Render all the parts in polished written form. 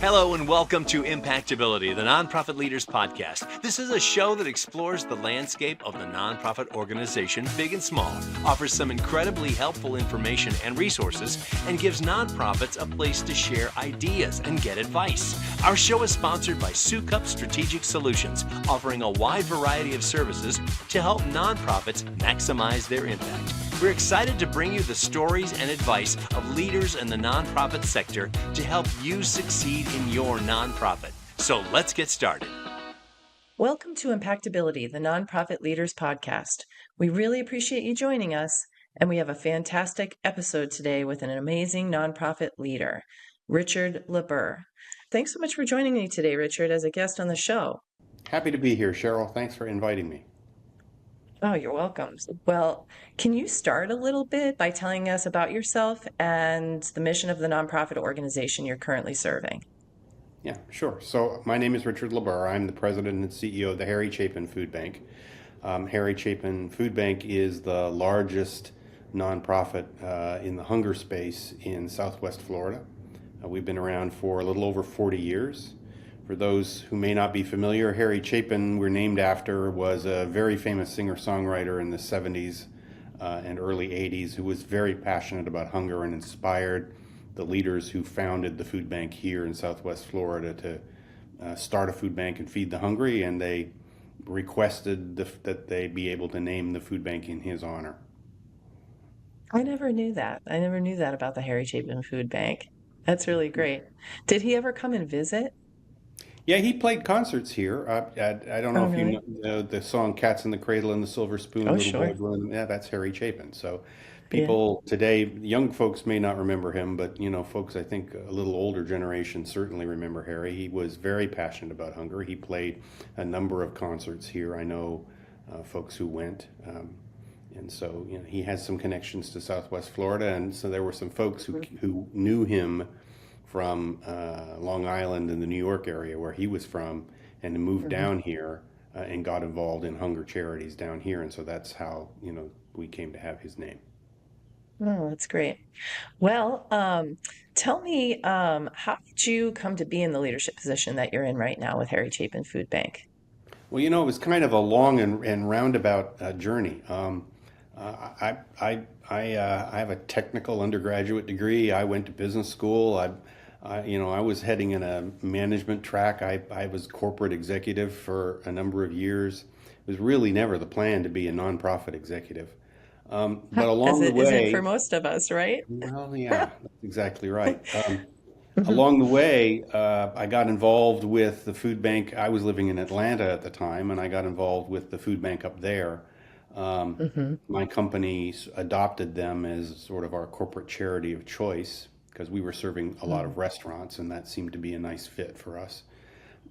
Hello and welcome to Impactability, the Nonprofit Leaders Podcast. This is a show that explores the landscape of the nonprofit organization, big and small, offers some incredibly helpful information and resources, and gives nonprofits a place to share ideas and get advice. Our show is sponsored by Sukup Strategic Solutions, offering a wide variety of services to help nonprofits maximize their impact. We're excited to bring you the stories and advice of leaders in the nonprofit sector to help you succeed in your nonprofit. So let's get started. Welcome to Impactability, the Nonprofit Leaders Podcast. We really appreciate you joining us, and we have a fantastic episode today with an amazing nonprofit leader, Richard LeBer. Thanks so much for joining me today, Richard, as a guest on the show. Happy to be here, Cheryl. Thanks for inviting me. Oh, you're welcome. Well, can you start a little bit by telling us about yourself and the mission of the nonprofit organization you're currently serving? Yeah, sure. So my name is Richard LeBer. I'm the president and CEO of the Harry Chapin Food Bank. Harry Chapin Food Bank is the largest nonprofit in the hunger space in Southwest Florida. We've been around for a little over 40 years. For those who may not be familiar, Harry Chapin, we're named after, was a very famous singer-songwriter in the 70s and early 80s who was very passionate about hunger and inspired the leaders who founded the food bank here in Southwest Florida to start a food bank and feed the hungry, and they requested that they be able to name the food bank in his honor. I never knew that. I never knew that about the Harry Chapin Food Bank. That's really great. Did he ever come and visit? Yeah, he played concerts here. I don't know if really? you know the song "Cats in the Cradle and the Silver Spoon." Oh, Little sure. Boy Blue. Yeah, that's Harry Chapin. So Yeah. people today, young folks may not remember him, but folks, I think a little older generation certainly remember Harry. He was very passionate about hunger. He played a number of concerts here. I know folks who went, and so he has some connections to Southwest Florida, and so there were some folks who knew him from Long Island in the New York area where he was from, and moved down here and got involved in hunger charities down here, and so that's how we came to have his name. Oh, that's great. Well, tell me, how did you come to be in the leadership position that you're in right now with Harry Chapin Food Bank? Well, it was kind of a long and roundabout journey. I have a technical undergraduate degree. I went to business school. I was heading in a management track. I was corporate executive for a number of years. It was really never the plan to be a nonprofit executive. But along the Is it way, for most of us, right? well, yeah, that's exactly right. Along the way, I got involved with the food bank. I was living in Atlanta at the time, and I got involved with the food bank up there. My company adopted them as sort of our corporate charity of choice because we were serving a lot of restaurants, and that seemed to be a nice fit for us.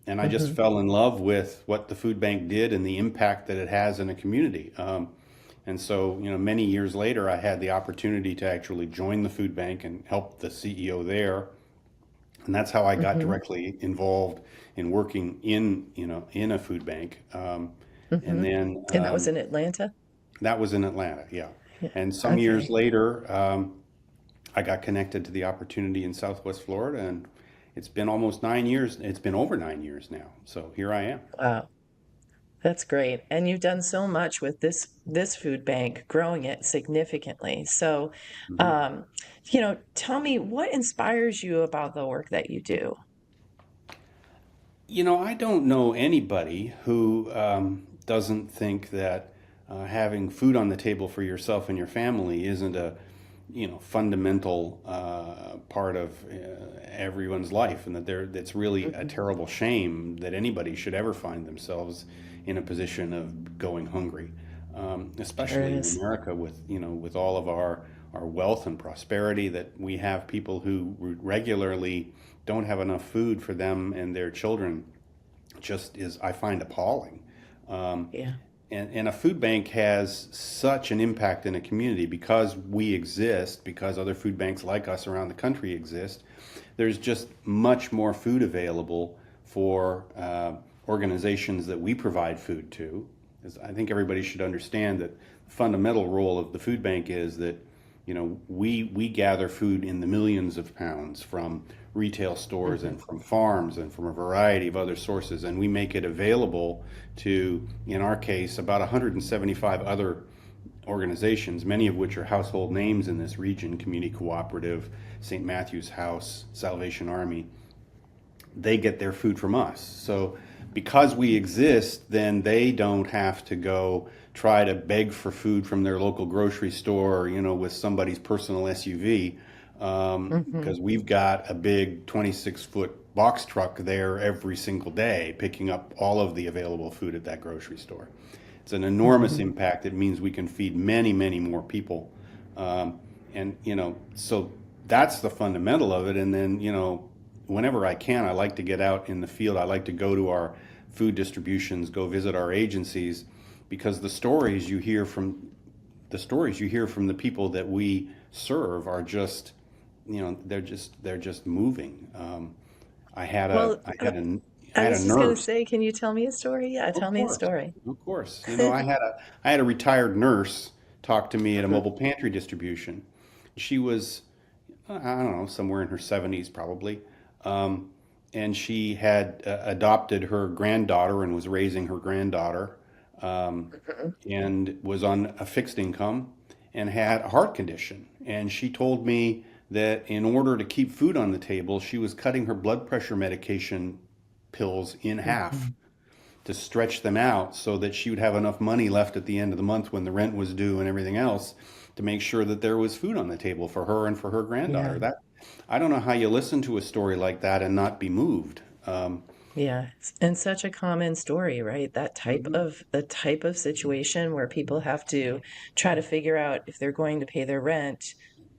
And I just fell in love with what the food bank did and the impact that it has in a community. And so, many years later, I had the opportunity to actually join the food bank and help the CEO there. And that's how I got directly involved in working in a food bank. And then And that was in Atlanta? that was in Atlanta, yeah. Yeah. And some years later, I got connected to the opportunity in Southwest Florida, and it's been almost 9 years. It's been over 9 years now. So here I am. Wow, that's great. And you've done so much with this food bank, growing it significantly. So, Mhm. tell me what inspires you about the work that you do? I don't know anybody who doesn't think that having food on the table for yourself and your family isn't a fundamental part of everyone's life, and that that's really a terrible shame that anybody should ever find themselves in a position of going hungry, There especially in is. America with all of our wealth and prosperity, that we have people who regularly don't have enough food for them and their children. Just is, I find, appalling. Um, Yeah. and a food bank has such an impact in a community because we exist, because other food banks like us around the country exist. There's just much more food available for organizations that we provide food to. 'Cause I think everybody should understand that the fundamental role of the food bank is that we gather food in the millions of pounds from retail stores and from farms and from a variety of other sources, and we make it available to, in our case, about 175 other organizations, many of which are household names in this region: Community Cooperative, St. Matthew's House, Salvation Army. They get their food from us. So because we exist, then they don't have to go try to beg for food from their local grocery store, with somebody's personal SUV, because we've got a big 26-foot box truck there every single day picking up all of the available food at that grocery store. It's an enormous impact. It means we can feed many, many more people. So that's the fundamental of it. And then, whenever I can, I like to get out in the field. I like to go to our food distributions, go visit our agencies, because the stories you hear from the people that we serve are just, they're just moving. I had Well, I a was just going to nurse. say, can you tell me a story? Yeah, Of tell me a course, story. of course. I had a retired nurse talk to me at a mobile pantry distribution. She was, I don't know, somewhere in her 70s probably. And she had adopted her granddaughter and was raising her granddaughter, and was on a fixed income and had a heart condition. And she told me that in order to keep food on the table, she was cutting her blood pressure medication pills in half to stretch them out so that she would have enough money left at the end of the month when the rent was due and everything else, to make sure that there was food on the table for her and for her granddaughter. Yeah. That I don't know how you listen to a story like that and not be moved. Yeah, and such a common story, right? Mhm. The type of situation where people have to try to figure out if they're going to pay their rent,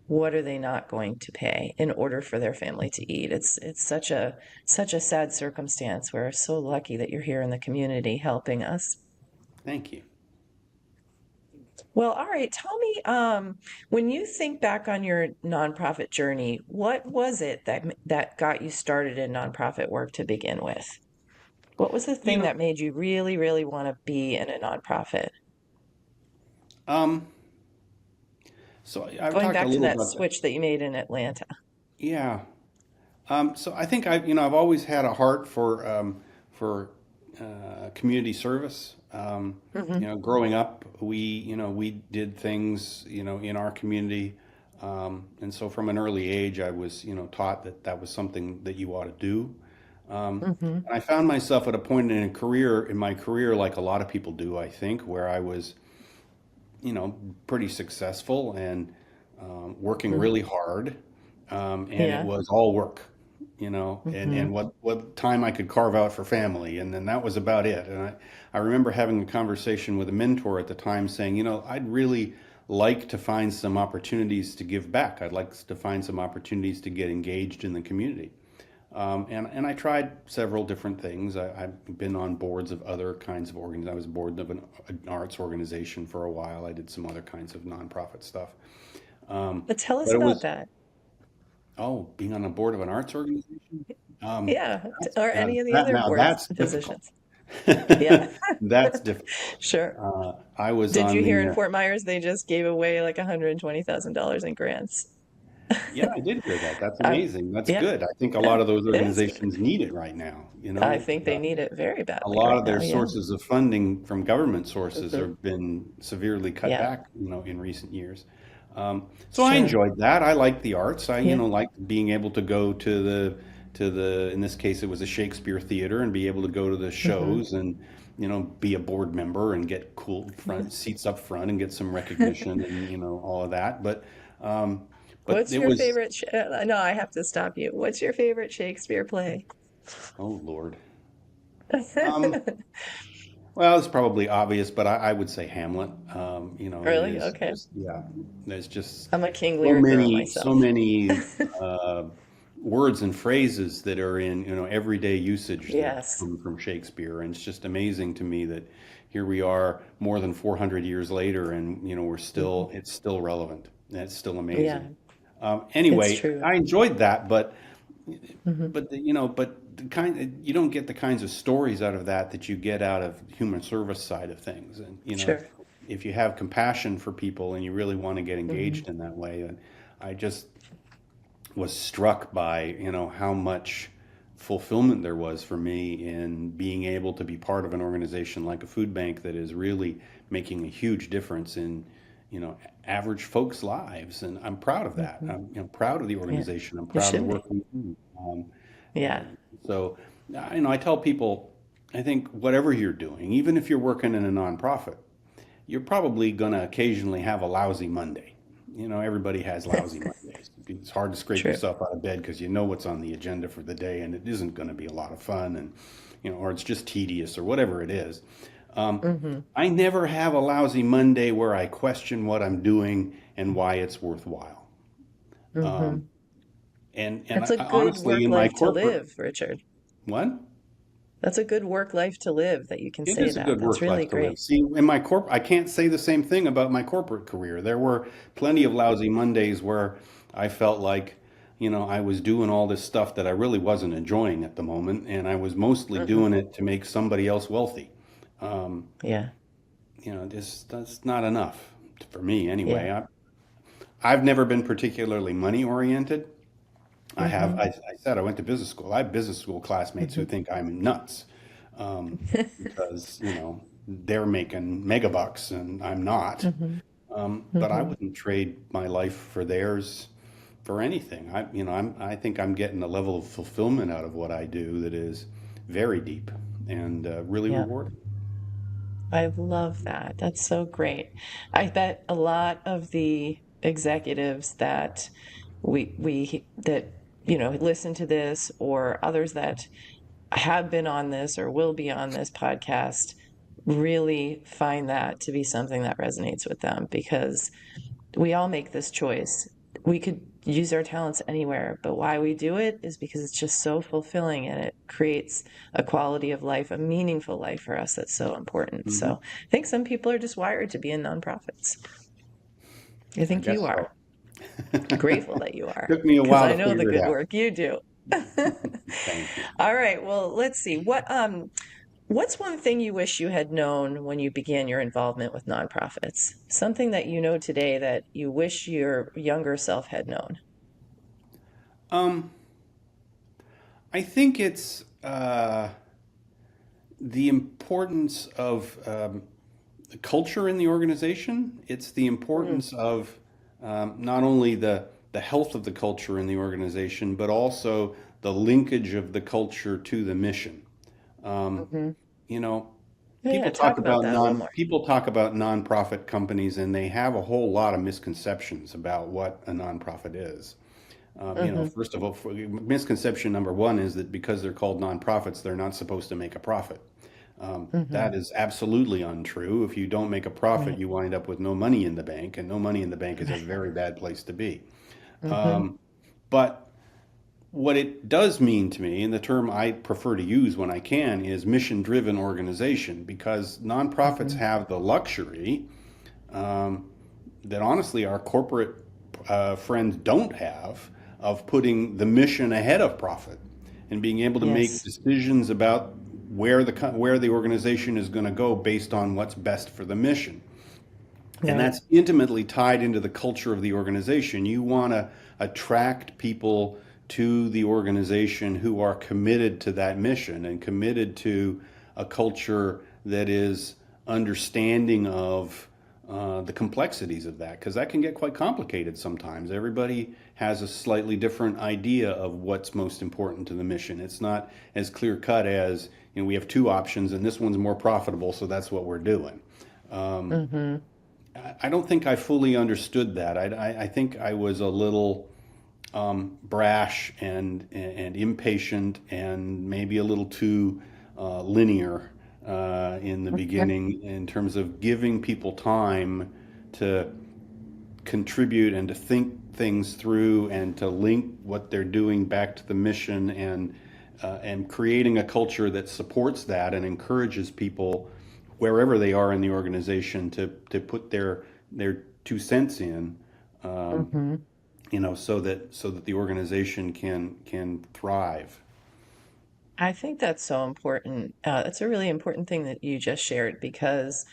what are they not going to pay in order for their family to eat. It's such a sad circumstance. We're so lucky that you're here in the community helping us. Thank you. Well, all right, tell me, when you think back on your nonprofit journey, what was it that got you started in nonprofit work to begin with? What was the You thing know, that made you really, really want to be in a nonprofit? um, I've Going talked a back to little that about that. switch that you made in Atlanta. Yeah. So I think I've always had a heart for community service. Hmm. Growing up, we did things, in our community, and so from an early age, I was, taught that that was something that you ought to do. Hmm. And I found myself at a point in my career, like a lot of people do, I think, where I was, pretty successful and working Hmm. really hard, and it Yeah. was all work, and Hmm. what time I could carve out for family, and then that was about it. And I remember having a conversation with a mentor at the time, saying, I'd really like to find some opportunities to give back. I'd like to find some opportunities to get engaged in the community. And I tried several different things. I've been on boards of other kinds of organizations. I was board of an arts organization for a while. I did some other kinds of nonprofit stuff. But tell us But it about was, that. being on a board of an arts organization? Yeah, or any of the That other now boards that's difficult. positions. Yeah, That's difficult. sure. I was Did on you hear in the, Fort Myers they just gave away like $120,000 in grants? yeah, I did hear that. That's Um, amazing. That's yeah, good. I think a lot of those it is. organizations need it right now. I think they need it very A badly lot right of their now. Yeah. sources of funding from government sources Hmm. have been severely cut Yeah, back, in recent years. So I sure. enjoyed that. I liked the arts. I, Yeah. liked being able to go to in this case, it was a Shakespeare theater, and be able to go to the Hmm. shows and, be a board member and get cool front seats up front and get some recognition and, all of that. But What's it your was, favorite? No, I have to stop you. What's your favorite Shakespeare play? oh Lord. Um, Well, it's probably obvious, but I would say Hamlet. It Really? is Okay. just, yeah. There's just I'm a King Lear girl so myself. many uh, words and phrases that are in everyday usage that Yes. come from Shakespeare, and it's just amazing to me that here we are more than 400 years later, and Mhm. it's still relevant. And it's still Yeah, amazing. it's Anyway, true. I enjoyed that, Hmm. but the you don't get the kinds of stories out of that you get out of human service side of things, and Sure. if you have compassion for people and you really want to get Hmm. engaged in that way. And I just was struck by, how much fulfillment there was for me in being able to be part of an organization like a food bank that is really making a huge difference in, average folks' lives. And I'm proud of that. Hmm. I'm, proud of the Yeah, organization. I'm you proud of the should work be. we do. Yeah. And so, I tell people, I think whatever you're doing, even if you're working in a nonprofit, you're probably going to occasionally have a lousy Monday. Everybody has lousy Mondays. It's hard to scrape True. yourself out of bed because you know what's on the agenda for the day, and it isn't going to be a lot of fun, and or it's just tedious or whatever it is. Hmm. I never have a lousy Monday where I question what I'm doing and why it's worthwhile. Hmm. And That's a good honestly, work in my life to corporate live, Richard. what? That's a good work life to live that you can It say is a that. good That's work really life to live. great. See, in my I can't say the same thing about my corporate career. There were plenty of lousy Mondays where I felt like, I was doing all this stuff that I really wasn't enjoying at the moment, and I was mostly Hmm. doing it to make somebody else wealthy. Um, Yeah. that's not enough for me Yeah. anyway. I've never been particularly money oriented. Hmm. I said I went to business school. I have business school classmates who Hmm. think I'm nuts, because they're making megabucks and I'm not. Hmm. But I Hmm. wouldn't trade my life for theirs for anything. I think I'm getting a level of fulfillment out of what I do that is very deep and really Yeah. rewarding. I love that. That's so great. I bet a lot of the executives that listen to this, or others that have been on this or will be on this podcast, really find that to be something that resonates with them, because we all make this choice. We could use our talents anywhere, but why we do it is because it's just so fulfilling, and it creates a quality of life, a meaningful life for us that's so important. Hmm. So I think some people are just wired to be in nonprofits. I I think you guess are. so. Grateful that you are, Took me a because while I to know the figure it good out. work you do. Thank you. All right, well, let's see. What's one thing you wish you had known when you began your involvement with nonprofits? Something that you know today that you wish your younger self had known? Um, I think it's the importance of the culture in the organization. It's the Mm. importance of not only the health of the culture in the organization, but also the linkage of the culture to the mission. Um, Hmm. you know, Yeah, talk about that a little more. people talk about nonprofit companies, and they have a whole lot of misconceptions about what a nonprofit is. Hmm. First of all, misconception number one is that because they're called nonprofits, they're not supposed to make a profit. Hmm. That is absolutely untrue. If you don't make a profit, Right. you wind up with no money in the bank, and no money in the bank is a very bad place to be. Hmm. But what it does mean to me, and the term I prefer to use when I can, is mission driven organization, because nonprofits Hmm. have the luxury um, that honestly our corporate friends don't have, of putting the mission ahead of profit and being able to make Yes. decisions about where the organization is going to go based on what's best for the mission. And Right. that's intimately tied into the culture of the organization. You want to attract people to the organization who are committed to that mission and committed to a culture that is understanding of the complexities of that, because that can get quite complicated sometimes. Everybody has a slightly different idea of what's most important to the mission. It's not as clear cut as, we have two options and this one's more profitable, so that's what we're doing. Hmm. I don't think I fully understood that. I think I was a little brash and impatient and maybe a little too linear in the beginning, in terms of giving people time to contribute and to think things through and to link what they're doing back to the mission, and creating a culture that supports that and encourages people wherever they are in the organization to put their 2 cents in, um, Hmm. so that the organization can thrive. I think that's so important. That's a really important thing that you just shared, because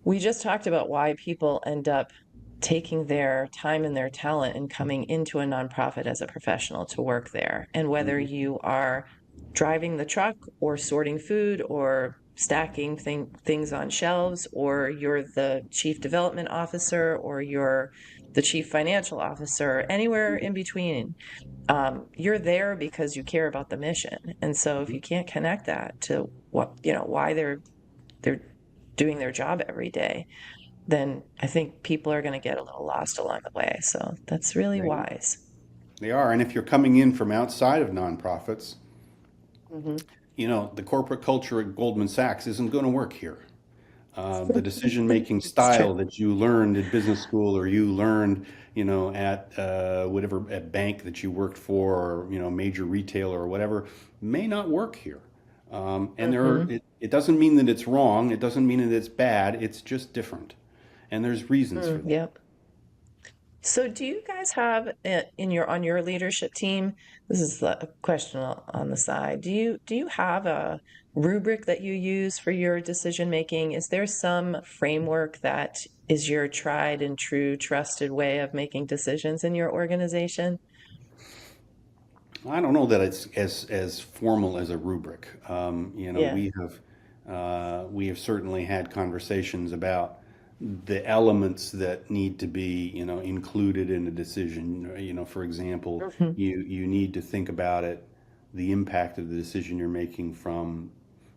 we just talked about why people end up taking their time and their talent and coming into a nonprofit as a professional to work there. And whether Mhm. you are driving the truck or sorting food or stacking things on shelves, or you're the chief development officer, or you're the chief financial officer, anywhere in between, you're there because you care about the mission. And so if you can't connect that to what, why they're doing their job every day, then I think people are going to get a little lost along the way. So that's really They, wise. they are. And if you're coming in from outside of nonprofits, Hmm. the corporate culture at Goldman Sachs isn't going to work here. The decision-making It's true. style that you learned in business school or you learned, at whatever at bank that you worked for, or major retailer or whatever, may not work here. And Hmm. it doesn't mean that it's wrong. It doesn't mean that it's bad. It's just different, and there's reasons for that. Yep. So do you guys have in your on your leadership team, this is a question on the side. Do you have a rubric that you use for your decision making? Is there some framework that is your tried and true trusted way of making decisions in your organization? I don't know that it's as formal as a rubric. Yeah. We have certainly had conversations about the elements that need to be included in a decision. For example, Hmm. you need to think about it, the impact of the decision you're making from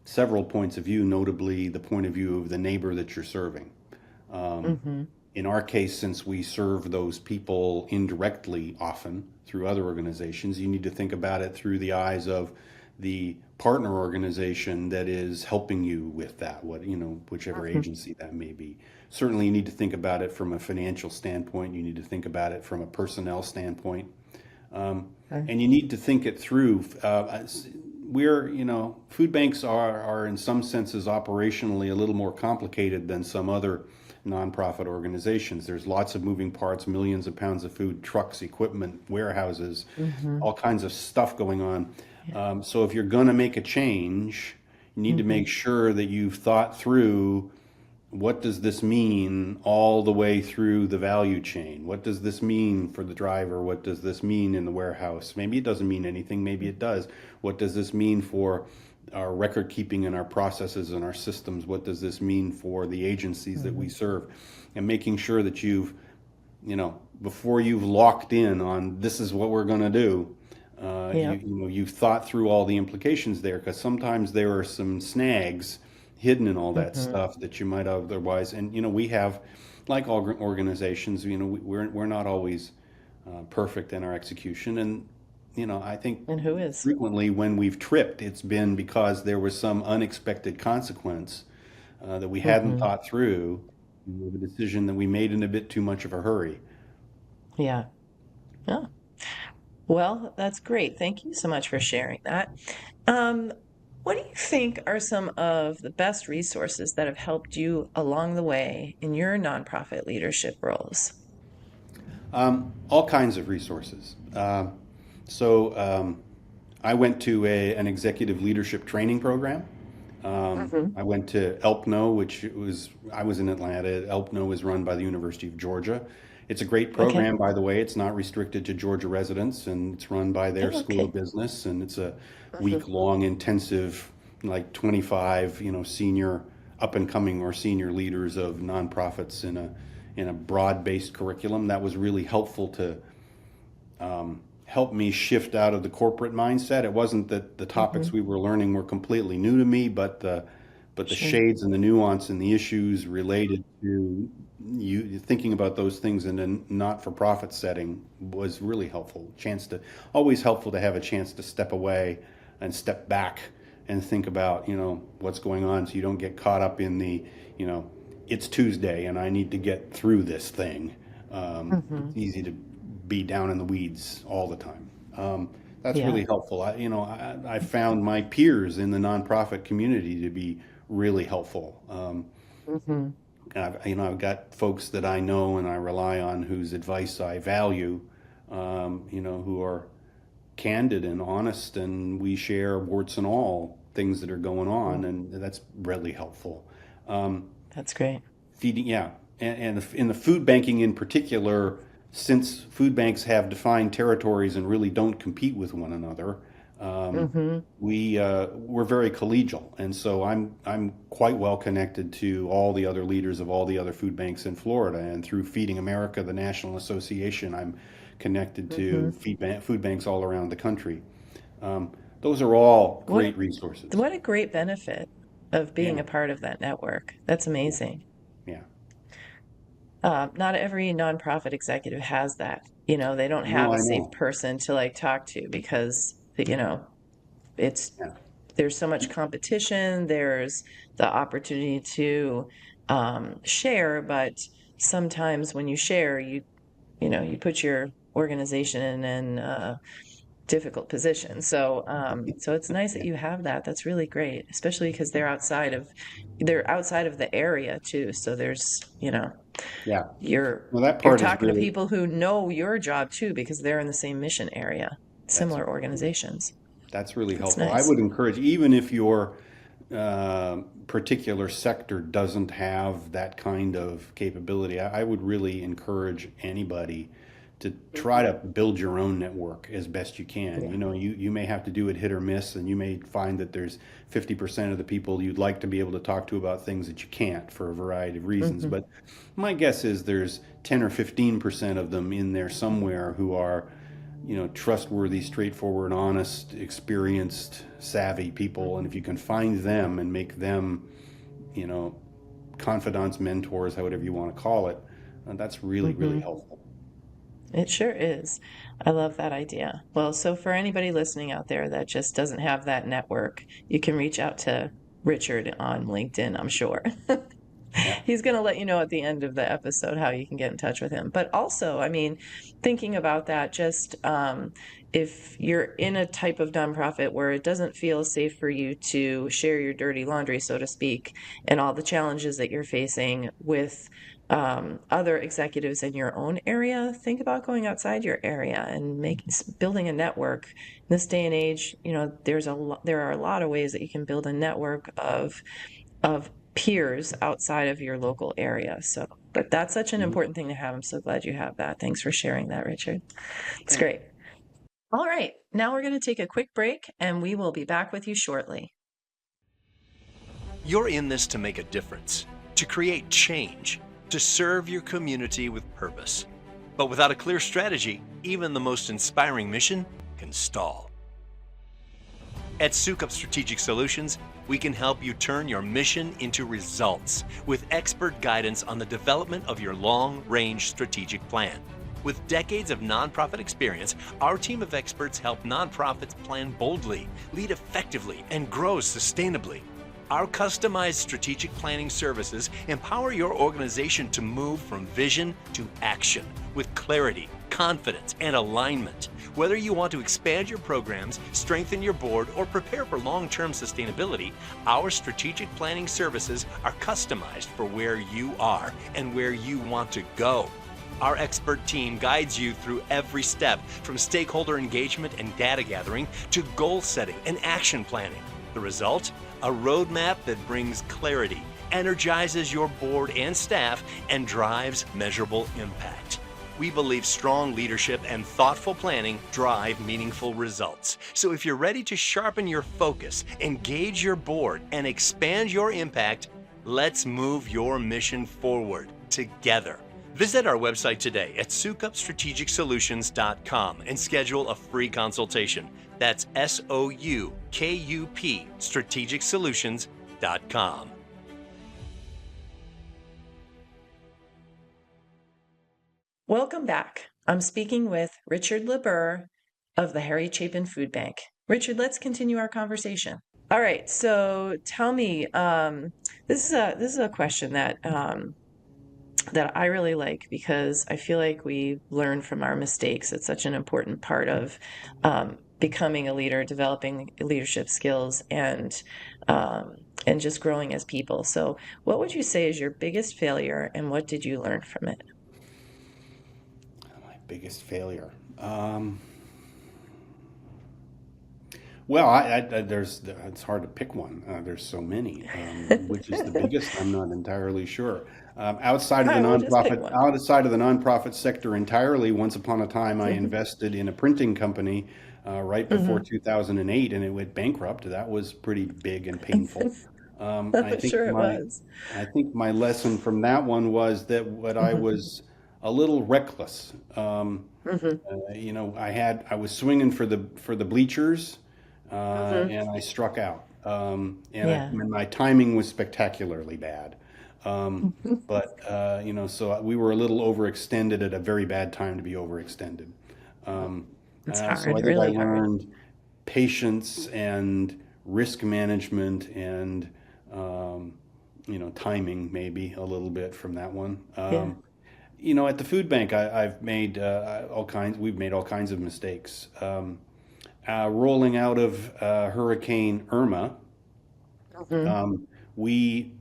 several points of view, notably the point of view of the neighbor that you're serving. Hmm. In our case, since we serve those people indirectly often through other organizations, you need to think about it through the eyes of the partner organization that is helping you with that, whichever Hmm. agency that may be. Certainly, you need to think about it from a financial standpoint. You need to think about it from a personnel standpoint. And you need to think it through. Food banks are in some senses operationally a little more complicated than some other nonprofit organizations. There's lots of moving parts, millions of pounds of food, trucks, equipment, warehouses, Hmm. all kinds of stuff going on. So if you're going to make a change, you need to Hmm. make sure that you've thought through, what does this mean all the way through the value chain? What does this mean for the driver? What does this mean in the warehouse? Maybe it doesn't mean anything, maybe it does. What does this mean for our record keeping and our processes and our systems? What does this mean for the agencies that we Hmm. serve? And making sure that before you've locked in on this is what we're going to do, Yeah. you've thought through all the implications there, because sometimes there are some snags hidden in all that Hmm. stuff that you might otherwise. And we have, like all organizations, we're not always perfect in our execution. And I think And who is? frequently when we've tripped, it's been because there was some unexpected consequence that we hadn't Hmm. thought through, with a decision that we made in a bit too much of a hurry. Yeah. Yeah. Well, that's great. Thank you so much for sharing that. Um, what do you think are some of the best resources that have helped you along the way in your nonprofit leadership roles? All kinds of resources. So I went to an executive leadership training program. Hmm. I went to ELPNO, I was in Atlanta. ELPNO is run by the University of Georgia. It's a great Okay. program, by the way. It's not restricted to Georgia residents, and it's run by their Oh, School of okay. Business. And it's a Hmm. week-long intensive, like 25, senior, up and coming or senior leaders of nonprofits in a broad-based curriculum that was really helpful to help me shift out of the corporate mindset. It wasn't that the topics Hmm. we were learning were completely new to me, but the Sure. shades and the nuance and the issues related to you thinking about those things in a not-for-profit setting was really helpful. Always helpful to have a chance to step away and step back and think about what's going on, so you don't get caught up in the you know it's Tuesday and I need to get through this thing. Hmm. It's easy to be down in the weeds all the time. That's Yeah. really helpful. I found my peers in the nonprofit community to be really helpful. Hmm. I've got folks that I know and I rely on, whose advice I value, who are candid and honest, and we share warts and all things that are going on, and that's really helpful. Um, That's great. feeding, yeah, in the food banking in particular, since food banks have defined territories and really don't compete with one another, um, Hmm. we're very collegial, and so I'm quite well connected to all the other leaders of all the other food banks in Florida, and through Feeding America, the national association, I'm connected Hmm. to food banks all around the country. Um, those are all What great resources. what a great benefit of being Yeah, a part of that network. That's yeah, amazing. yeah. Not every nonprofit executive has that. They don't No, have a I safe know. person to like talk to because, it's Yeah, there's so much competition. There's the opportunity to share, but sometimes when you share, you put your organization in an difficult position. So it's nice that yeah, you have that. That's really great, especially because they're outside of the area too. So yeah. you're Well, that you're part is talking to really people who know your job too because they're in the same mission area, that's similar organizations. that's really That's helpful. I nice. would encourage, even if your particular sector doesn't have that kind of capability, I would really encourage anybody to try to build your own network as best you can. Yeah. You may have to do it hit or miss, and you may find that there's 50% of the people you'd like to be able to talk to about things that you can't for a variety of reasons. Hmm. But my guess is there's 10 or 15% of them in there somewhere who are, trustworthy, straightforward, honest, experienced, savvy people. And if you can find them and make them, you know, confidants, mentors, however you want to call it, that's really, really Hmm. helpful. It sure is. I love that idea. Well, so for anybody listening out there that just doesn't have that network, you can reach out to Richard on LinkedIn, I'm sure. Yeah. He's going to let you know at the end of the episode how you can get in touch with him. But also, I mean, thinking about that, just if you're in a type of nonprofit where it doesn't feel safe for you to share your dirty laundry, so to speak, and all the challenges that you're facing with other executives in your own area, think about going outside your area and building a network. In this day and age, there are a lot of ways that you can build a network of peers outside of your local area. So, but that's such an Mhm. important thing to have. I'm so glad you have that. Thanks for sharing that, Richard. It's Okay. great. All right, now we're going to take a quick break and we will be back with you shortly. You're in this to make a difference, to create change, to serve your community with purpose. But without a clear strategy, even the most inspiring mission can stall. At Sukup Strategic Solutions, we can help you turn your mission into results with expert guidance on the development of your long-range strategic plan. With decades of nonprofit experience, our team of experts help nonprofits plan boldly, lead effectively, and grow sustainably. Our customized strategic planning services empower your organization to move from vision to action with clarity, confidence, and alignment. Whether you want to expand your programs, strengthen your board, or prepare for long-term sustainability, our strategic planning services are customized for where you are and where you want to go. Our expert team guides you through every step, from stakeholder engagement and data gathering to goal setting and action planning. The result? A roadmap that brings clarity, energizes your board and staff, and drives measurable impact. We believe strong leadership and thoughtful planning drive meaningful results. So if you're ready to sharpen your focus, engage your board, and expand your impact, let's move your mission forward together. Visit our website today at soukupstrategicsolutions.com and schedule a free consultation. That's SOUKUP strategicsolutions.com. Welcome back. I'm speaking with Richard LeBer of the Harry Chapin Food Bank. Richard, let's continue our conversation. All right, so tell me, this is a question that I really like because I feel like we learn from our mistakes. It's such an important part of becoming a leader, developing leadership skills, and just growing as people. So, what would you say is your biggest failure, and what did you learn from it? My biggest failure. Well, it's hard to pick one. There's so many. Which is the biggest? I'm not entirely sure. All right, we'll just pick one. Outside of the nonprofit sector entirely, once upon a time, I Hmm. invested in a printing company right before Hmm. 2008, and it went bankrupt. That was pretty big and painful. Um, I I'm think sure it my was. I think my lesson from that one was that what I Hmm. was a little reckless. Hmm. I was swinging for the bleachers, Hmm. and I struck out. Yeah. And my timing was spectacularly bad. So we were a little overextended at a very bad time to be overextended. Um, It's so hard, I think I really hard. learned patience and risk management and um, timing maybe a little bit from that one. Yeah. At the food bank, I've made all kinds. We've made all kinds of mistakes. Rolling out of Hurricane Irma, Hmm. we,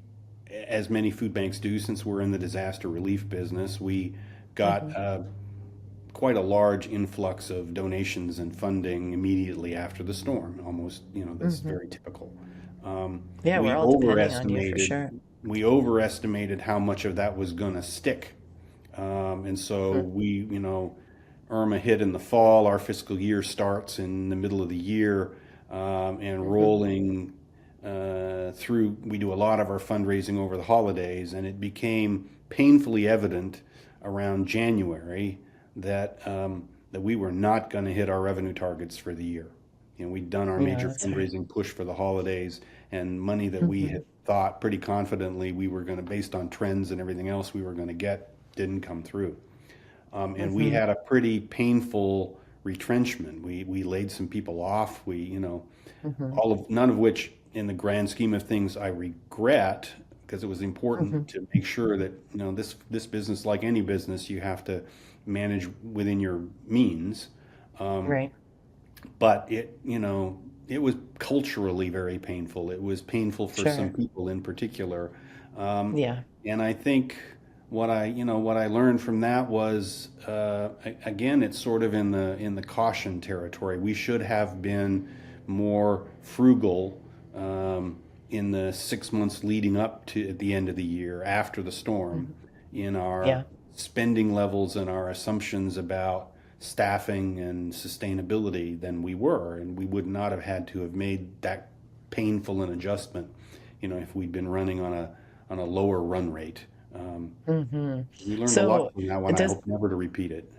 as many food banks do, since we're in the disaster relief business, we got Hmm. quite a large influx of donations and funding immediately after the storm. Almost, that's Hmm. very typical. Um, Yeah, we're we all depending on you for overestimated sure. we overestimated how much of that was going to stick. And so Mhm. Irma hit in the fall. Our fiscal year starts in the middle of the year, and Mhm. rolling through. We do a lot of our fundraising over the holidays, and it became painfully evident around January that we were not going to hit our revenue targets for the year. We'd done our Yeah, major that's right. fundraising push for the holidays, and money that we Mhm. had thought pretty confidently we were going to, based on trends and everything else we were going to get, didn't come through. And we Mhm. had a pretty painful retrenchment. We laid some people off. Mhm. All of none of which, in the grand scheme of things, I regret, because it was Mhm. important to make sure that this business, like any business, you have to manage within your means. Um, Right. but it was culturally very painful. It was painful for some Sure. people in particular. Um, Yeah. and I think what I learned from that was, again, it's sort of in the caution territory. We should have been more frugal in the 6 months leading up to at the end of the year after the storm Mhm. in our Yeah. spending levels and our assumptions about staffing and sustainability than we were, and we would not have had to have made that painful an adjustment, if we'd been running on a lower run rate. Mhm. We learned a lot So from that one. I does hope never to repeat it.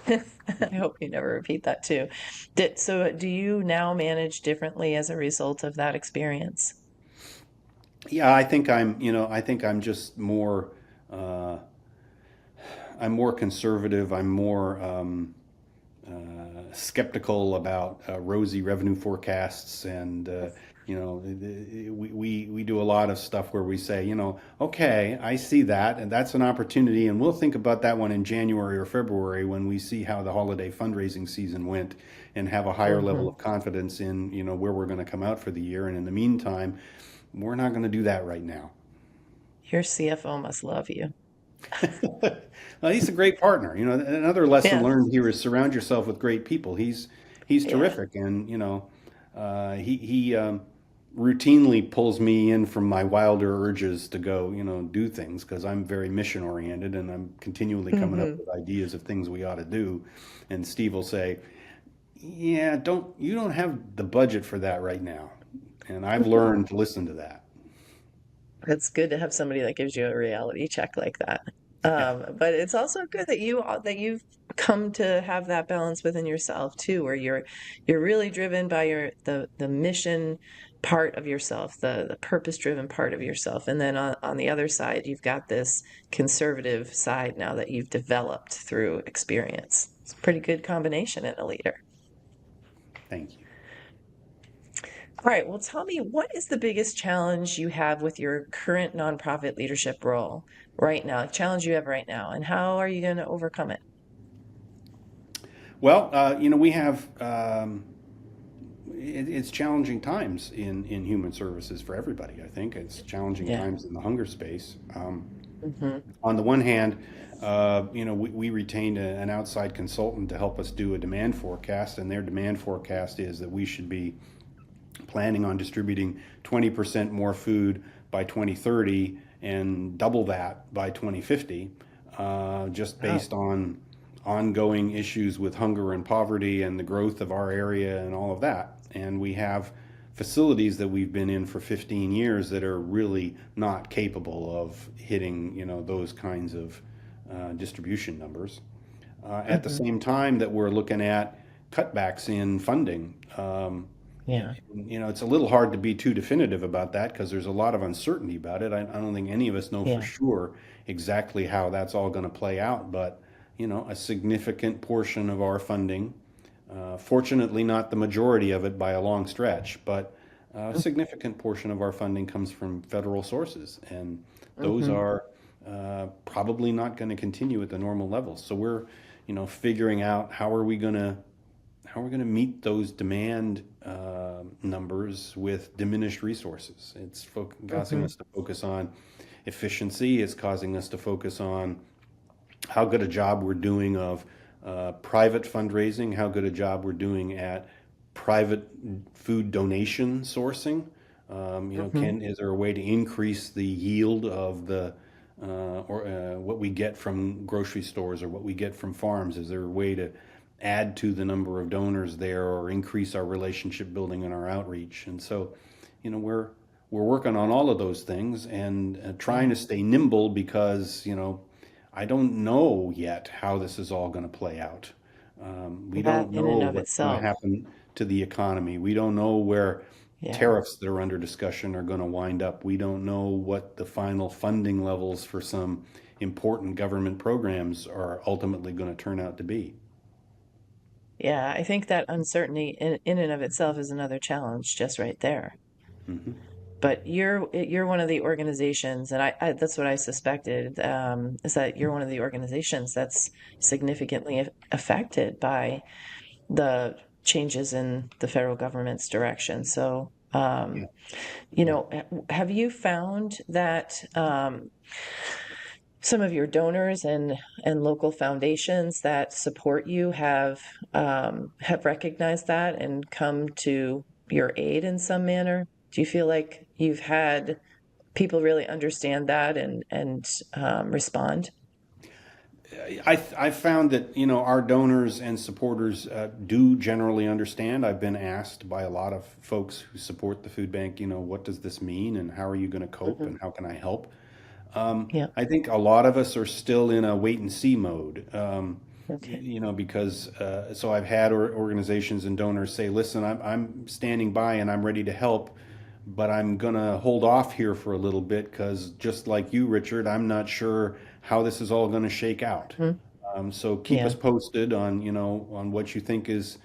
I hope you never repeat that too. Do you now manage differently as a result of that experience? Yeah, I think I'm just more, uh, I'm more conservative. I'm more skeptical about rosy revenue forecasts, and we do a lot of stuff where we say, okay, I see that, and that's an opportunity, and we'll think about that one in January or February when we see how the holiday fundraising season went, and have a higher level Mhm. of confidence in where we're going to come out for the year. And in the meantime, we're not going to do that right now. Your CFO must love you. Well, he's a great partner. Another lesson Yeah. learned here is surround yourself with great people. He's Yeah. terrific, and he routinely pulls me in from my wilder urges to go, do things, because I'm very mission oriented, and I'm continually coming up Mhm. with ideas of things we ought to do. And Steve will say, "Yeah, you don't have the budget for that right now," and I've learned to listen to that. It's good to have somebody that gives you a reality check like that. Yeah, But it's also good that you've come to have that balance within yourself too, where you're really driven by the mission part of yourself, the purpose-driven part of yourself. And then on the other side, you've got this conservative side now that you've developed through experience. It's a pretty good combination in a leader. thank you. All right, well, tell me, what is the biggest challenge you have with your current nonprofit leadership role right now? Challenge you have right now, and how are you going to overcome it? Well, we have. It's challenging times in human services for everybody. I think it's challenging Yeah. times in the hunger space. Hmm. On the one hand, we retained an outside consultant to help us do a demand forecast, and their demand forecast is that we should be planning on distributing 20% more food by 2030 and double that by 2050, just Oh. based on ongoing issues with hunger and poverty and the growth of our area and all of that. And we have facilities that we've been in for 15 years that are really not capable of hitting, those kinds of distribution numbers. At the Hmm. same time that we're looking at cutbacks in funding. Yeah. It's a little hard to be too definitive about that because there's a lot of uncertainty about it. I don't think any of us know for Yeah. sure exactly how that's all going to play out, but a significant portion of our funding, fortunately not the majority of it by a long stretch, but a significant portion of our funding comes from federal sources, and those Hmm. are probably not going to continue at the normal levels. So we're, figuring out how are we going to meet those demand numbers with diminished resources. It's causing Hmm. us to focus on efficiency. It's causing us to focus on how good a job we're doing of private fundraising, how good a job we're doing at private food donation sourcing. Hmm. Is there a way to increase the yield of the or what we get from grocery stores or what we get from farms? Is there a way to add to the number of donors there or increase our relationship building and our outreach? And so, we're working on all of those things and trying Yeah. to stay nimble because I don't know yet how this is all going to play out. We That don't in and know of what's going to itself. happen to the economy. We don't know where Yeah. tariffs that are under discussion are going to wind up. We don't know what the final funding levels for some important government programs are ultimately going to turn out to be. Yeah. I think that uncertainty in and of itself is another challenge just right there. Hmm. But you're one of the organizations, and I that's what I suspected, is that you're one of the organizations that's significantly affected by the changes in the federal government's direction. So, Yeah, yeah. have you found that some of your donors and local foundations that support you have recognized that and come to your aid in some manner? Do you feel like you've had people really understand that and respond? I found that our donors and supporters do generally understand. I've been asked by a lot of folks who support the food bank, what does this mean and how are you going to cope Hmm. and how can I help? Yeah. I think a lot of us are still in a wait and see mode. Okay. Because so I've had organizations and donors say, "Listen, I'm standing by and I'm ready to help, but I'm gonna hold off here for a little bit because just like you, Richard, I'm not sure how this is all going to shake out. Mhm. So keep us Yeah. posted on on what you think is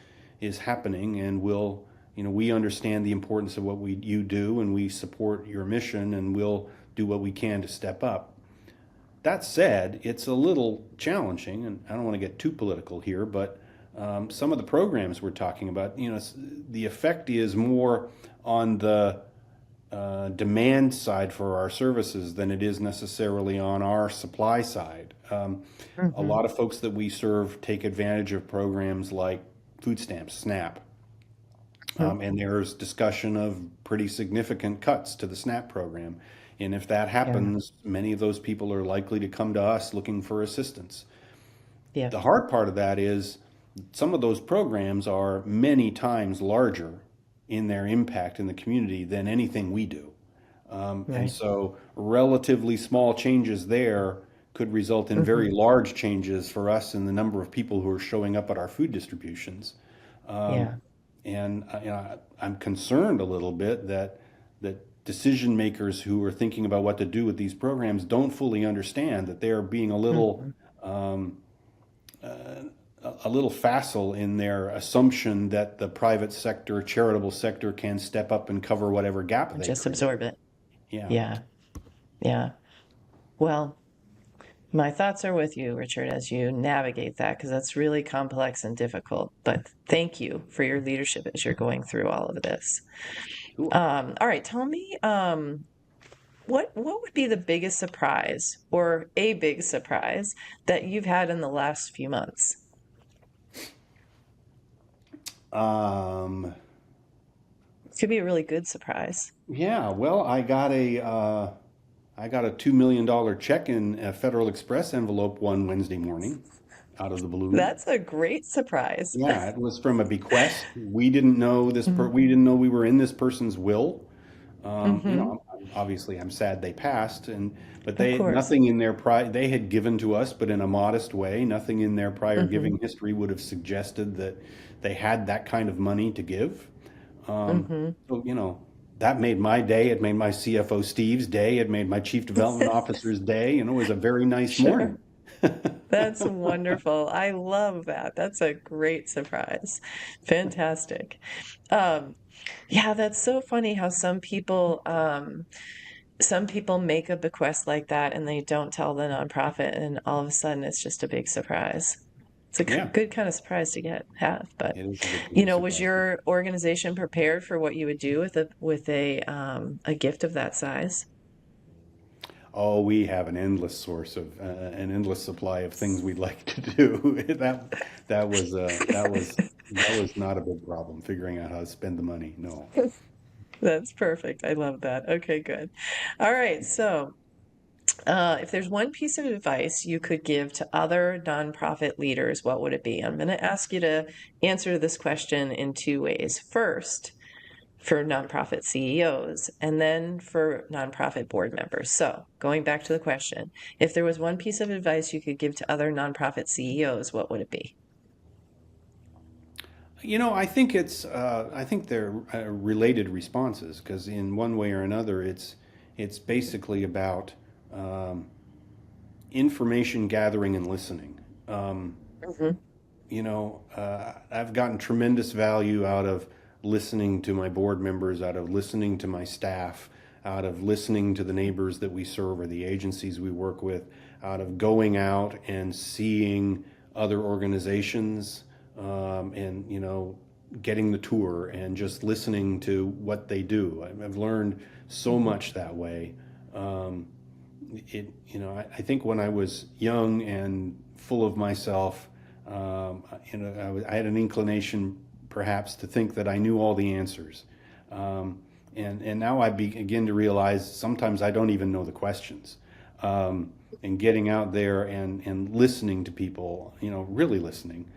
happening, and we understand the importance of what you do, and we support your mission, and we'll do what we can to step up." That said, it's a little challenging, and I don't want to get too political here, but some of the programs we're talking about, the effect is more on the demand side for our services than it is necessarily on our supply side. A Hmm. lot of folks that we serve take advantage of programs like food stamps, SNAP, and there's discussion of pretty significant cuts to the SNAP program. And if that Yeah. happens, many of those people are likely to come to us looking for assistance. Yeah. The hard part of that is some of those programs are many times larger in their impact in the community than anything we do. And Right. so relatively small changes there could result in Hmm. very large changes for us in the number of people who are showing up at our food distributions. Yeah. And I'm concerned a little bit that decision makers who are thinking about what to do with these programs don't fully understand that they are being Hmm. a little facile in their assumption that the private sector, charitable sector, can step up and cover whatever gap they Just create. absorb it. Yeah. Yeah. Yeah. Well, my thoughts are with you, Richard, as you navigate that, because that's really complex and difficult. But thank you for your leadership as you're going through all of this. Cool. All right, tell me, what would be the biggest surprise or a big surprise that you've had in the last few months? Um, It could be a really good surprise. yeah, well, I got a $2 million check in a Federal Express envelope one Wednesday morning out of the blue. That's a great surprise. Yeah, it was from a bequest. We didn't know we didn't know we were in this person's will. Mm-hmm. Obviously I'm sad they passed, but Of they course. nothing in their they had given to us, but in a modest way. Nothing in their prior Mm-hmm. giving history would have suggested that they had that kind of money to give. Mm-hmm. So, that made my day. It made my CFO Steve's day. It made my Chief Development Officer's day. It was a very nice Sure. morning. That's wonderful. I love that. That's a great surprise. Fantastic. Um, yeah, that's so funny how some people make a bequest like that and they don't tell the nonprofit, and all of a sudden it's just a big surprise. It's a Yeah, good kind of surprise to have, but it is a good kind of was surprise. your organization prepared for what you would do with a gift of that size? Oh, we have an endless supply of things we'd like to do. That was not a big problem figuring out how to spend the money. No. That's perfect. I love that. Okay, good. All right, so if there's one piece of advice you could give to other nonprofit leaders, what would it be? I'm going to ask you to answer this question in two ways. First, for nonprofit CEOs, and then for nonprofit board members. So, going back to the question, if there was one piece of advice you could give to other nonprofit CEOs, what would it be? I think they're related responses because in one way or another, it's basically about um, information gathering and listening. Um, Hmm. I've gotten tremendous value out of listening to my board members, out of listening to my staff, out of listening to the neighbors that we serve or the agencies we work with, out of going out and seeing other organizations, and getting the tour and just listening to what they do. I've learned so Hmm. much that way. Um, I think when I was young and full of myself, I had an inclination perhaps to think that I knew all the answers. And now I begin to realize sometimes I don't even know the questions. And getting out there and listening to people, really listening,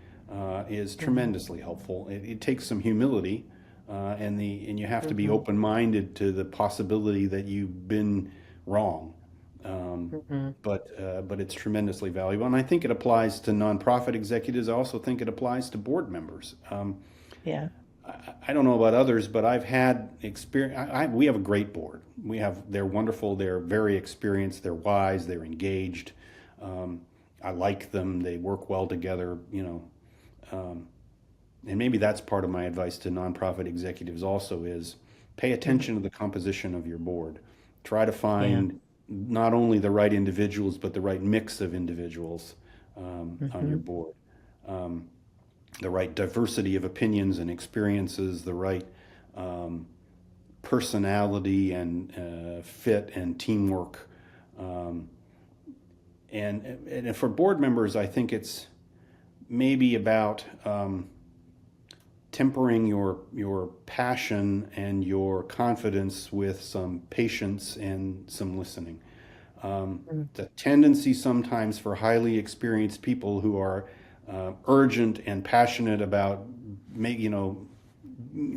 is Hmm. tremendously helpful. It takes some humility, and you have to be Hmm. open-minded to the possibility that you've been wrong. Um, Hmm. but it's tremendously valuable, and I think it applies to nonprofit executives. I also think it applies to board members. Yeah. I don't know about others, but I've had experience. We have a great board. They're wonderful. They're very experienced. They're wise. They're engaged. Um, I like them. They work well together. And maybe that's part of my advice to nonprofit executives also is pay Hmm. attention to the composition of your board. Try to Yeah. find not only the right individuals, but the right mix of individuals on your Hmm. board. Um, the right diversity of opinions and experiences, the right um, personality and fit and teamwork. Um, and for board members, I think it's maybe about tempering your passion and your confidence with some patience and some listening. The tendency sometimes for highly experienced people who are urgent and passionate about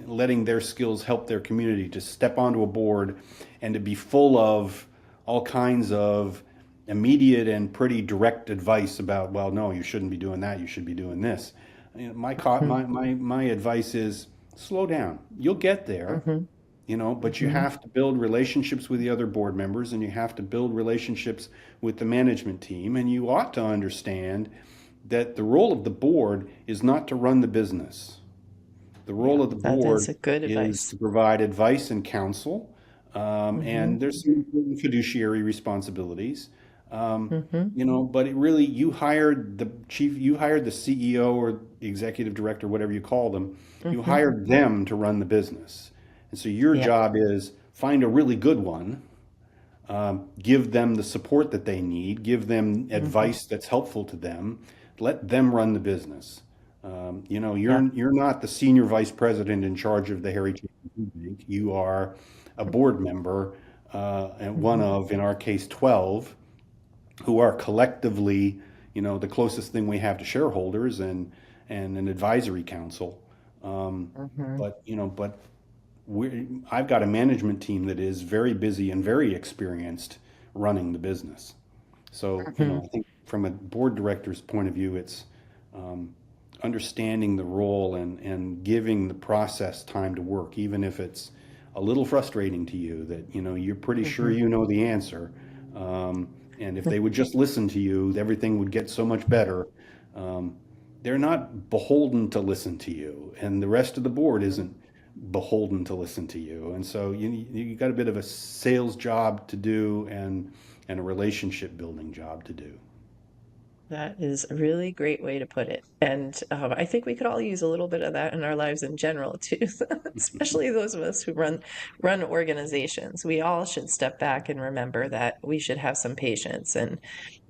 letting their skills help their community to step onto a board and to be full of all kinds of immediate and pretty direct advice about, well, no, you shouldn't be doing that, you should be doing this. Hmm. My advice is slow down. You'll get there, Hmm. but you Hmm. have to build relationships with the other board members and you have to build relationships with the management team. And you ought to understand that the role of the board is not to run the business. The Yeah, role of the that is board a good is advice. to provide advice and counsel, Hmm. and there's some important fiduciary responsibilities. Hmm. But it really, you hired the CEO or the executive director, whatever you call them, you Hmm. hired them to run the business. And so your Yeah. job is find a really good one, give them the support that they need, give them Hmm. advice that's helpful to them, let them run the business. Yeah. You're not the senior vice president in charge of the Harry Chapin Food Bank. You are a board member, and one Hmm. of, in our case, 12, who are collectively, the closest thing we have to shareholders and an advisory council. Um, Hmm. but I've got a management team that is very busy and very experienced running the business. So, Hmm. I think from a board director's point of view, it's understanding the role and giving the process time to work, even if it's a little frustrating to you that, you're pretty sure Hmm. you know the answer. And if they would just listen to you, everything would get so much better. Um, they're not beholden to listen to you, and the rest of the board isn't beholden to listen to you. And so you got a bit of a sales job to do and a relationship building job to do. That is a really great way to put it. And I think we could all use a little bit of that in our lives in general too, especially those of us who run organizations. We all should step back and remember that we should have some patience, and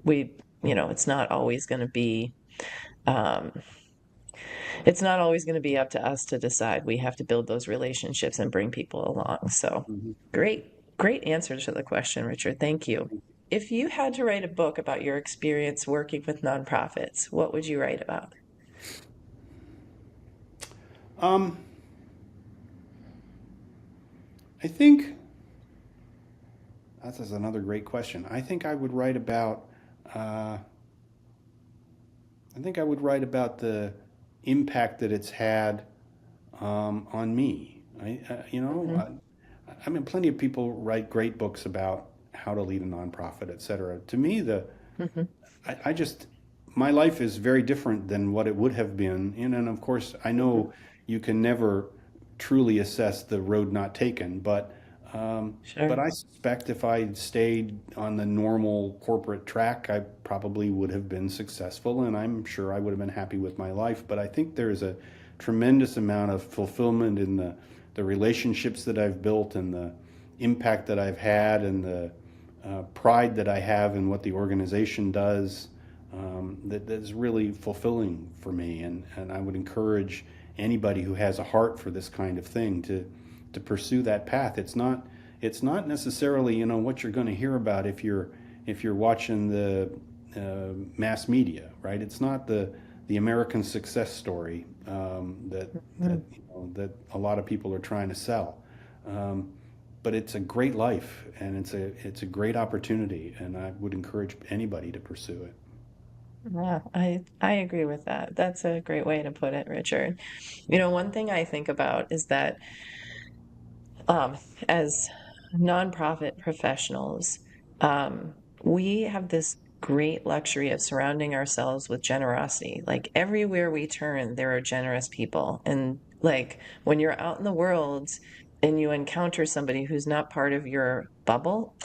it's not always going to be um, it's not always going to be up to us to decide. We have to build those relationships and bring people along. So Mhm. great answer to the question, Richard. Thank you. If you had to write a book about your experience working with nonprofits, what would you write about? Um, I think that is another great question. Uh, I think I would write about the impact that it's had on me. Hmm. I mean, plenty of people write great books about how to lead a nonprofit, et cetera. To me, Hmm. I just, my life is very different than what it would have been. And of course, I Hmm. know you can never truly assess the road not taken, but Sure. I suspect if I stayed on the normal corporate track, I probably would have been successful, and I'm sure I would have been happy with my life. But I think there's a tremendous amount of fulfillment in the relationships that I've built and the impact that I've had and the pride that I have in what the organization does, that's really fulfilling for me. And I would encourage anybody who has a heart for this kind of thing to pursue that path. It's not necessarily what you're going to hear about if you're watching the mass media, right? It's not the American success story that Hmm. that a lot of people are trying to sell. Um, but it's a great life and it's a great opportunity, and I would encourage anybody to pursue it. Yeah, I agree with that. That's a great way to put it, Richard. One thing I think about is that um, as nonprofit professionals, um, we have this great luxury of surrounding ourselves with generosity. Like everywhere we turn, there are generous people. And like when you're out in the world and you encounter somebody who's not part of your bubble,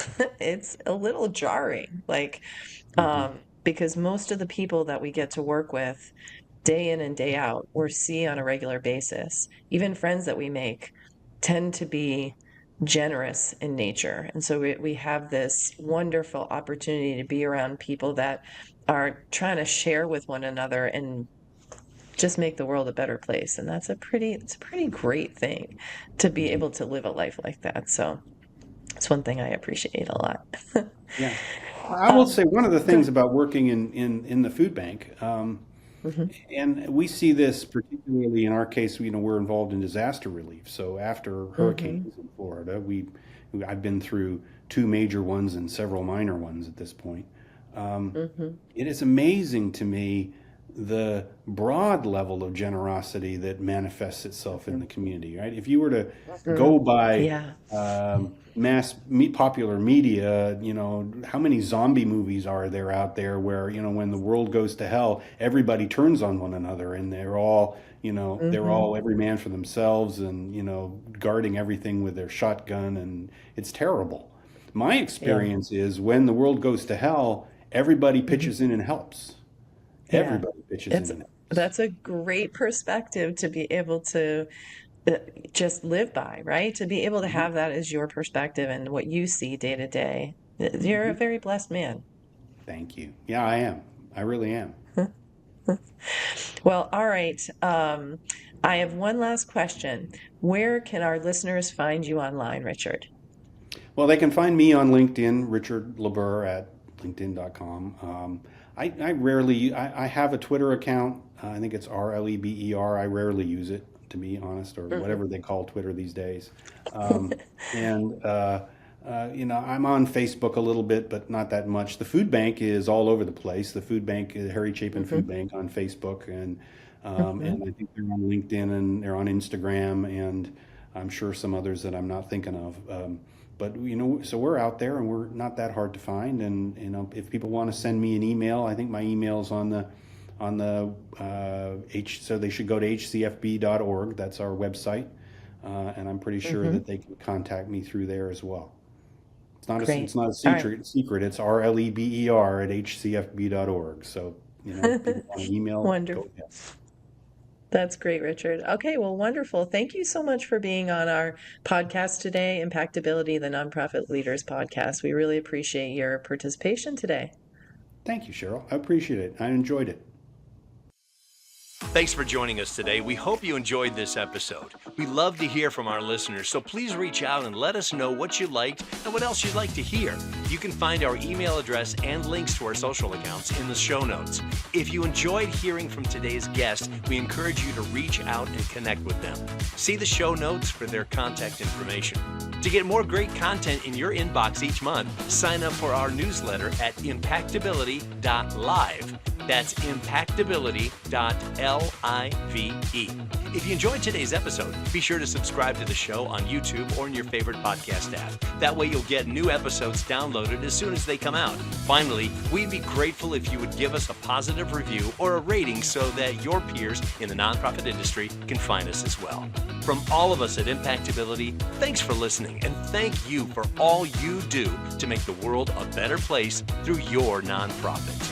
it's a little jarring. Hmm. Because most of the people that we get to work with day in and day out or see on a regular basis, even friends that we make, tend to be generous in nature. And so we have this wonderful opportunity to be around people that are trying to share with one another and just make the world a better place. And it's a pretty great thing to be Hmm. able to live a life like that. So it's one thing I appreciate a lot. Yeah. I will um, say one of the things Good. about working in the food bank, Hmm. and we see this particularly in our case, we're involved in disaster relief. So after Hmm. hurricanes in Florida, I've been through two major ones and several minor ones at this point. Um, Hmm. it is amazing to me the broad level of generosity that manifests itself in Hmm. the community, right? If you were to Hmm. go by Yeah. popular media, how many zombie movies are there out there where, when the world goes to hell, everybody turns on one another and Hmm. every man for themselves and, guarding everything with their shotgun, and it's terrible. My Yeah. experience is when the world goes to hell, everybody Hmm. pitches in and helps. Yeah. Everybody pitches in It's and helps. that's a great perspective to be able to uh, just live by, right? To be able to Mhm. have that as your perspective and what you see day to day. You're a very blessed man. Thank you. Yeah, I am. I really am. Well, all right. I have one last question. Where can our listeners find you online, Richard? Well, they can find me on LinkedIn, Richard LeBer at linkedin.com. I rarely, I have a Twitter account. I think it's RLEBER. I rarely use it, to be honest, or whatever they call Twitter these days. And I'm on Facebook a little bit, but not that much. The food bank is all over the place. The food bank, Harry Chapin Food Bank on Facebook, and I think they're on LinkedIn and they're on Instagram, and I'm sure some others that I'm not thinking of. But so we're out there, and we're not that hard to find. And if people want to send me an email, I think my email's on the so they should go to hcfb.org. That's our website, and I'm pretty sure that they can contact me through there as well. Great. It's not a All right. secret. It's RLEBER at hcfb.org. So if people want to email, Wonderful. go ahead. That's great, Richard. Okay, well, wonderful. Thank you so much for being on our podcast today, Impactability, the Nonprofit Leaders Podcast. We really appreciate your participation today. Thank you, Cheryl. I appreciate it. I enjoyed it. Thanks for joining us today. We hope you enjoyed this episode. We love to hear from our listeners, so please reach out and let us know what you liked and what else you'd like to hear. You can find our email address and links to our social accounts in the show notes. If you enjoyed hearing from today's guest, we encourage you to reach out and connect with them. See the show notes for their contact information. To get more great content in your inbox each month, sign up for our newsletter at impactability.live. That's impactability.live. If you enjoyed today's episode, be sure to subscribe to the show on YouTube or in your favorite podcast app. That way you'll get new episodes downloaded as soon as they come out. Finally, we'd be grateful if you would give us a positive review or a rating so that your peers in the nonprofit industry can find us as well. From all of us at Impactability, thanks for listening, and thank you for all you do to make the world a better place through your nonprofit.